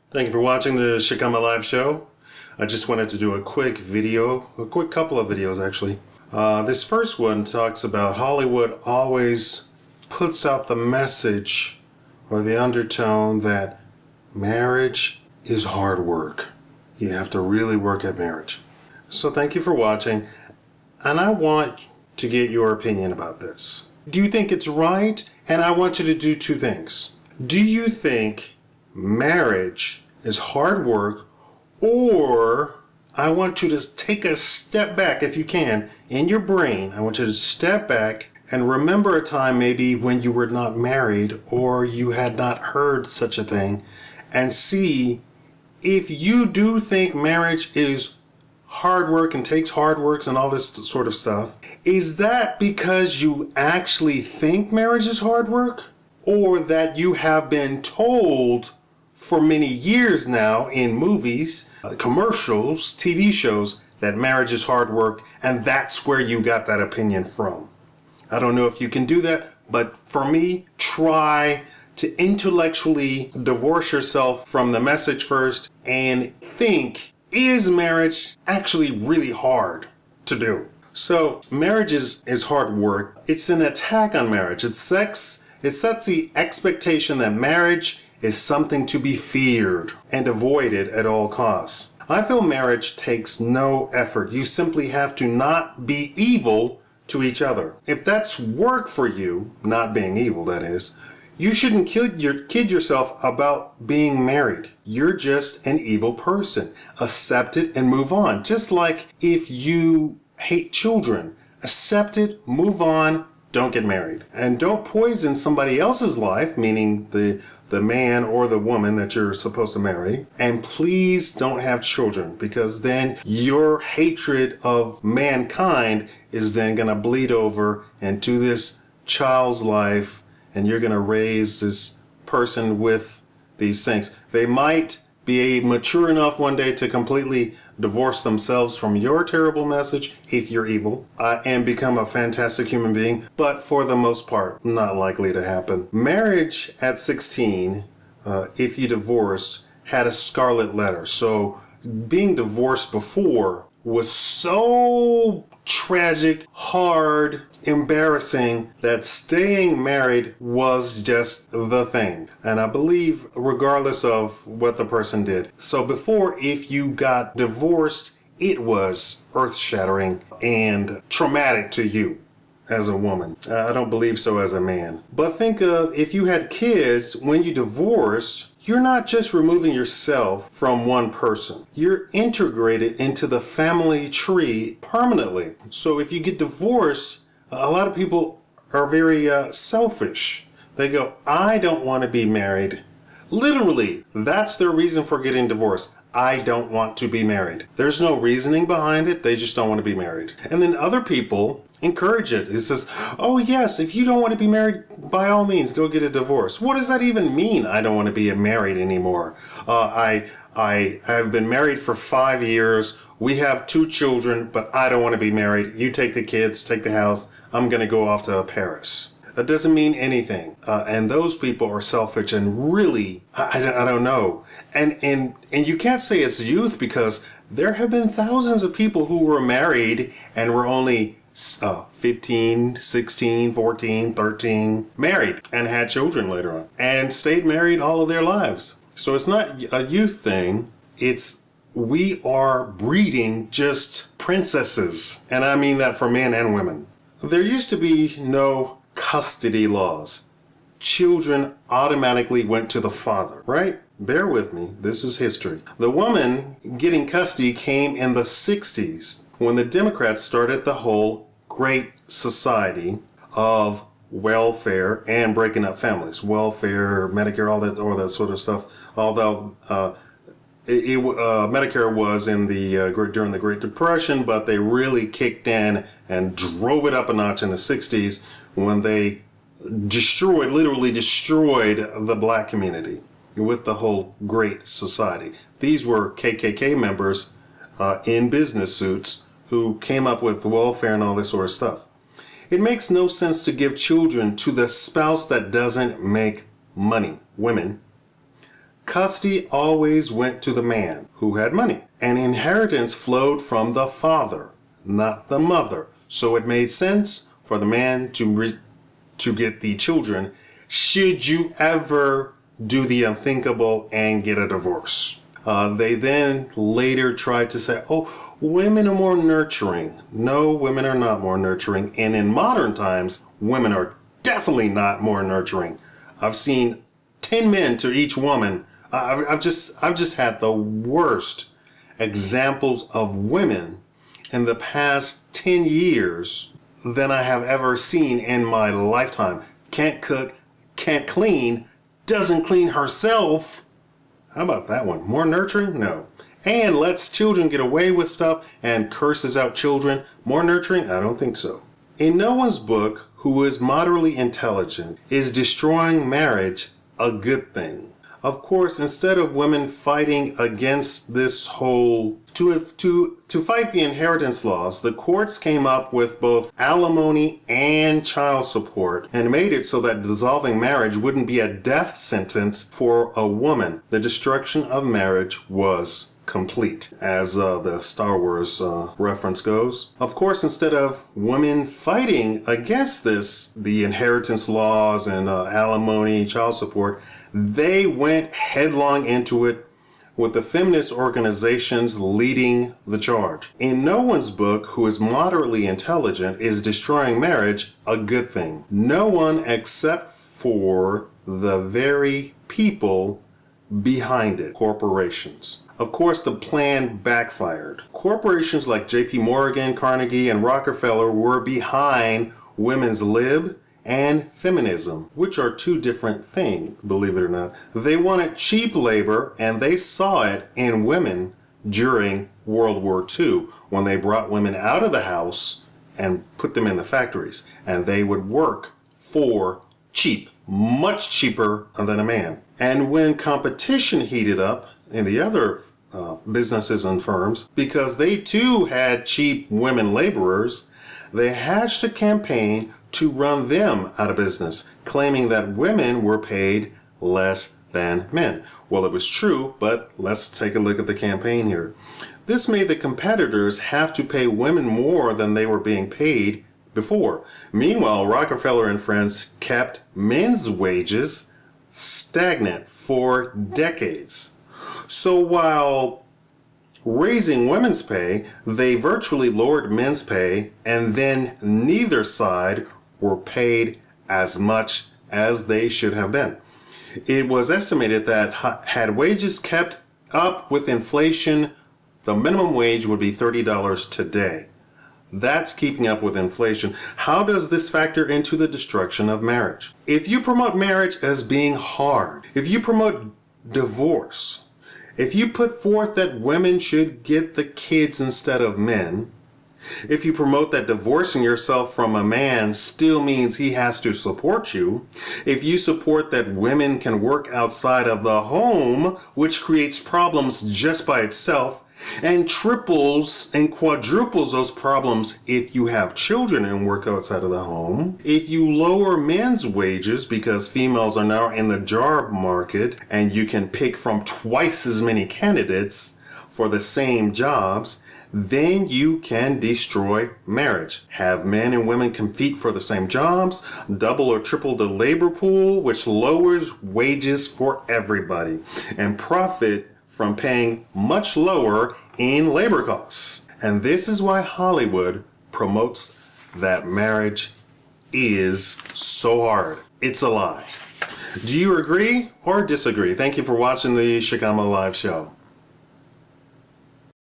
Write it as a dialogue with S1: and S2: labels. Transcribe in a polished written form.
S1: Thank you for watching the Shikama Live show. I just wanted to do a quick video, a quick couple of videos actually. This first one talks about Hollywood always puts out the message or the undertone that marriage is hard work. You have to really work at marriage. So thank you for watching, and I want to get your opinion about this. Do you think it's right? And I want you to do two things. Do you think marriage is hard work, or I want you to take a step back, if you can, in your brain. I want you to step back and remember a time maybe when you were not married or you had not heard such a thing, and see if you do think marriage is hard work and takes hard works and all this sort of stuff. Is that because you actually think marriage is hard work, or that you have been told for many years now in movies, commercials, TV shows, that marriage is hard work, and that's where you got that opinion from? I don't know if you can do that, but for me, try to intellectually divorce yourself from the message first and think, is marriage actually really hard to do? So marriage is hard work. It's an attack on marriage. It sets the expectation that marriage is something to be feared and avoided at all costs. I feel marriage takes no effort. You simply have to not be evil to each other. If that's work for you, not being evil that is, you shouldn't kid yourself about being married. You're just an evil person. Accept it and move on. Just like if you hate children, accept it, move on, don't get married. And don't poison somebody else's life, meaning the man or the woman that you're supposed to marry. And please don't have children, because then your hatred of mankind is then going to bleed over into this child's life, and you're going to raise this person with these things. They might be mature enough one day to completely divorce themselves from your terrible message, if you're evil, and become a fantastic human being, but for the most part, not likely to happen. Marriage at 16, if you divorced, had a scarlet letter. So being divorced before was so tragic, hard, embarrassing, that staying married was just the thing. And I believe regardless of what the person did. So before, if you got divorced, it was earth-shattering and traumatic to you as a woman. I don't believe so as a man. But think of if you had kids, when you divorced, you're not just removing yourself from one person. You're integrated into the family tree permanently. So if you get divorced, a lot of people are very selfish. They go, I don't want to be married. Literally, that's their reason for getting divorced. I don't want to be married. There's no reasoning behind it. They just don't want to be married. And then other people encourage it. It says, oh yes, if you don't want to be married, by all means, go get a divorce. What does that even mean? I don't want to be married anymore. I have been married for 5 years. We have 2 children, but I don't want to be married. You take the kids, take the house. I'm going to go off to Paris. That doesn't mean anything. And those people are selfish and really, I don't know. And you can't say it's youth, because there have been thousands of people who were married and were only 15, 16, 14, 13, married and had children later on and stayed married all of their lives. So it's not a youth thing. We are breeding just princesses. And I mean that for men and women. There used to be no custody laws. Children automatically went to the father, right? Bear with me, this is history. The woman getting custody came in the 60s when the Democrats started the whole Great Society of welfare and breaking up families. Welfare, Medicare, all that sort of stuff. Although Medicare was in during the Great Depression, but they really kicked in and drove it up a notch in the 60s when they literally destroyed the black community with the whole Great Society. These were KKK members in business suits who came up with welfare and all this sort of stuff. It makes no sense to give children to the spouse that doesn't make money, women. custody always went to the man who had money. And inheritance flowed from the father, not the mother. So it made sense for the man to get the children should you ever do the unthinkable and get a divorce. They then later tried to say, oh, women are more nurturing. No, women are not more nurturing. And in modern times, women are definitely not more nurturing. I've seen 10 men to each woman. I've just had the worst examples of women in the past 10 years than I have ever seen in my lifetime. Can't cook, can't clean, doesn't clean herself. How about that one? More nurturing? No. And lets children get away with stuff and curses out children. More nurturing? I don't think so. In no one's book, who is moderately intelligent, is destroying marriage a good thing. Of course, instead of women fighting against this whole, to fight the inheritance laws, the courts came up with both alimony and child support and made it so that dissolving marriage wouldn't be a death sentence for a woman. The destruction of marriage was complete, as the Star Wars reference goes. Of course, instead of women fighting against this, the inheritance laws and alimony, child support, they went headlong into it with the feminist organizations leading the charge. In no one's book, who is moderately intelligent, is destroying marriage a good thing. No one except for the very people behind it, corporations. Of course, the plan backfired. Corporations like J.P. Morgan, Carnegie, and Rockefeller were behind women's lib and feminism, which are two different things, believe it or not. They wanted cheap labor, and they saw it in women during World War II, when they brought women out of the house and put them in the factories, and they would work for cheap, much cheaper than a man. And when competition heated up in the other businesses and firms, because they too had cheap women laborers, they hatched a campaign to run them out of business, claiming that women were paid less than men. Well, it was true, but let's take a look at the campaign here. This made the competitors have to pay women more than they were being paid before. Meanwhile, Rockefeller and friends kept men's wages stagnant for decades. So while raising women's pay, they virtually lowered men's pay, and then neither side were paid as much as they should have been. It was estimated that had wages kept up with inflation, the minimum wage would be $30 today. That's keeping up with inflation. How does this factor into the destruction of marriage? If you promote marriage as being hard, if you promote divorce, if you put forth that women should get the kids instead of men, if you promote that divorcing yourself from a man still means he has to support you, if you support that women can work outside of the home, which creates problems just by itself, and triples and quadruples those problems if you have children and work outside of the home, if you lower men's wages because females are now in the job market and you can pick from twice as many candidates for the same jobs, then you can destroy marriage. Have men and women compete for the same jobs, double or triple the labor pool, which lowers wages for everybody, and profit from paying much lower in labor costs. And this is why Hollywood promotes that marriage is so hard. It's a lie. Do you agree or disagree? Thank you for watching the Shikama Live Show.